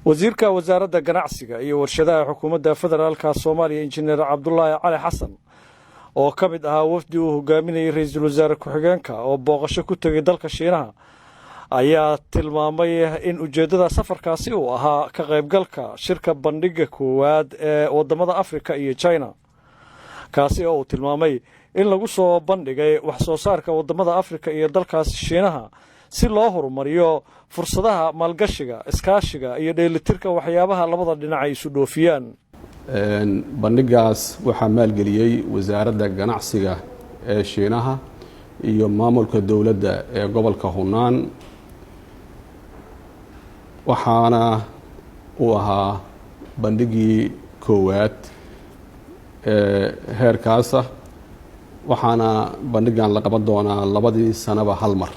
wasiirka wasaaradda ganacsiga iyo warshadaha xukuumadda federaalka Soomaaliya injineer Cabdullaahi Cali Xasan oo ka mid ahaa wafdi uu hogaaminayay ra'iisul wasaare ku-xigeenka oo booqasho ku tagay dalka Shiinaha ayaa tilmaamay in ujeedada safarkaasi uu ahaa ka qaybgalka shirka bandhigga koowaad ee wadamada Afrika iyo China kaasi oo uu tilmaamay in lagu soo bandhigay wax soo saarka wadamada Afrika iyo dalkaas Shiinaha si loo horumariyo fursadaha maalgashiga iskaashiga iyo dheelitirka waxyaabaha labada dhinac ay isu dhoofiyaan bandhigaas waxaa maalgeliyay wasaaradda ganacsiga ee Shiinaha iyo maamulka dawladda ee gobolka Hunan waxaana uu ahaa bandhigii koowaad ee heerkaas waxaana bandhigan la qaban doonaa labadii sanaba hal mar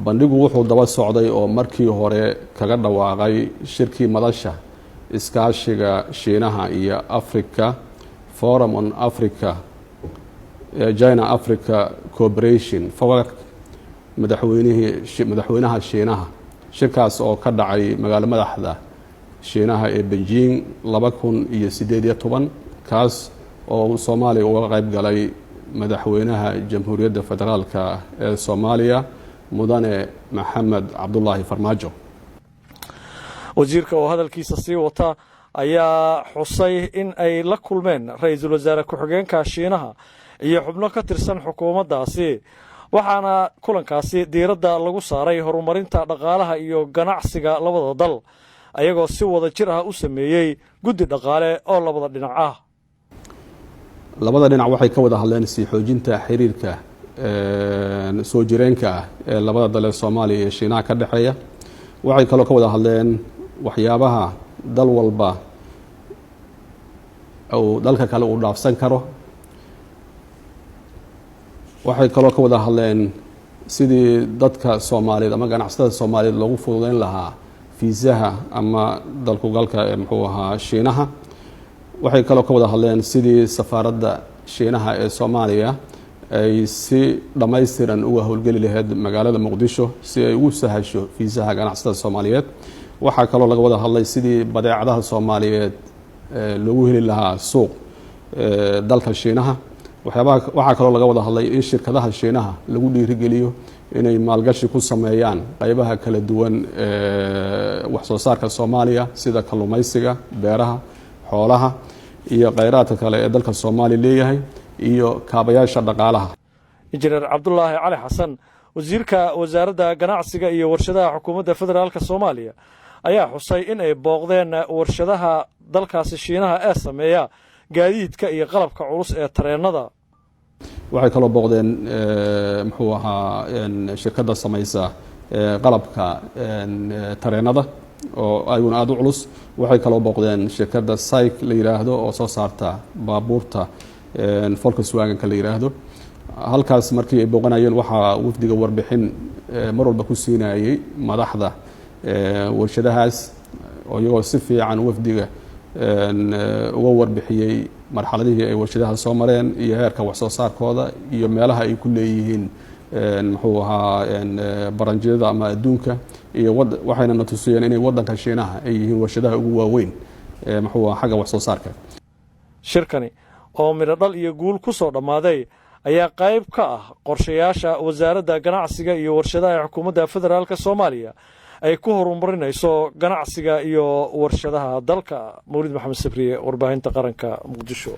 bandhigu wuxuu daba socday oo markii hore kaga dhawaaqay shirkii madasha iskaashiga Shiinaha iyo Africa Forum on Africa China Africa Cooperation FOAC madaxweynaha Shiinaha shirkaas oo ka dhacay magaalada madaxda Shiinaha ee Beijing 2018 kaas oo Soomaaliya uga qayb galay madaxweynaha Jamhuuriyadda Federaalka ee Soomaaliya mudane Maxamed Cabdullaahi Farmaajo wasiirka oo hadalkiisa sii wata ayaa xusay in ay la kulmeen ra'iisul wasaare ku-xigeenka Shiinaha iyo xubno ka tirsan xukuumaddaasi waxaana kulankaasi diiradda lagu saaray horumarinta dhaqaalaha iyo ganacsiga labada dal ayagoo si wada jir ah u sameeyay guddi dhaqaale oo labada dhinac ah labada dhinac waxay ka wada hadleen si xoojinta xiriirka soo jireenka ee labada dal ee Soomaaliya iyo Shiinaha ka dhaxeeya waxay kaloo ka wada hadleen waxyaabaha dal walba oo dalka kale uu dhaafsan karo waxay kaloo ka wada hadleen sidii dadka Soomaaliyeed ama ganacsatada Soomaaliyeed loogu fududeyn lahaa fiisaha ama dalku galka ee muxuu ahaa Shiinaha waxay kaloo ka wada hadleen sidii safaaradda Shiinaha ee Soomaaliya ay si dhammaystiran uga howlgeli lahayd magaalada Muqdisho si ay ugu sahasho fiisaha ganacsatada Soomaaliyeed waxaa kaloo laga wada hadlay sidii badeecadaha Soomaaliyeed loogu heli lahaa suuq dalka Shiinaha waxaa kaloo laga wada hadlay in shirkadaha Shiinaha lagu dhiirigeliyo inay maalgashi ku sameeyaan qaybaha kala duwan wax soo saarka Soomaaliya sida kalluumaysiga beeraha xoolaha iyo kheyraadka kale ee dalka Soomaaliya leeyahay iyo kaabayaasha dhaqaalaha injineer Cabdullaahi Cali Xasan wasiirka wasaaradda ganacsiga iyo warshadaha xukuumadda federaalka Soomaaliya ayaa xusay in ay booqdeen warshadaha dalkaasi Shiinaha ee sameeya gaadiidka iyo qalabka culus ee tareenada waxay kaloo booqdeen muxuu ahaa shirkadda samaysa qalabka tareenada oo ayuna aad u culus waxay kaloo booqdeen shirkadda SAIC la yiraahdo oo soo saarta baabuurta Volkswagen la yiraahdo halkaas markii ay booqanayeen waxaa wafdiga warbixin mar walba ku siinayay madaxda warshadahaas oo iyagoo si fiican wafdiga uga warbixiyay marxaladihii ay warshadaha soo mareen iyo heerka wax soo saarkooda iyo meelaha ay ku leeyihiin muxuu ahaa baranjiyada ama adduunka iyo waxayna na tusiyeen inay wadanka Shiinaha ay yihiin warshadaha ugu waaweyn muxuu ahaa xagga wax soo saarka shirkani oo midho dhal iyo guul ku soo dhamaaday ayaa qayb ka ah qorshayaasha wasaaradda ganacsiga iyo warshadaha xukuumadda federaalka Soomaaliya ay ku horumarinayso ganacsiga iyo warshadaha dalka Mawlid Maxamed Sabriye warbaahinta qaranka Muqdisho.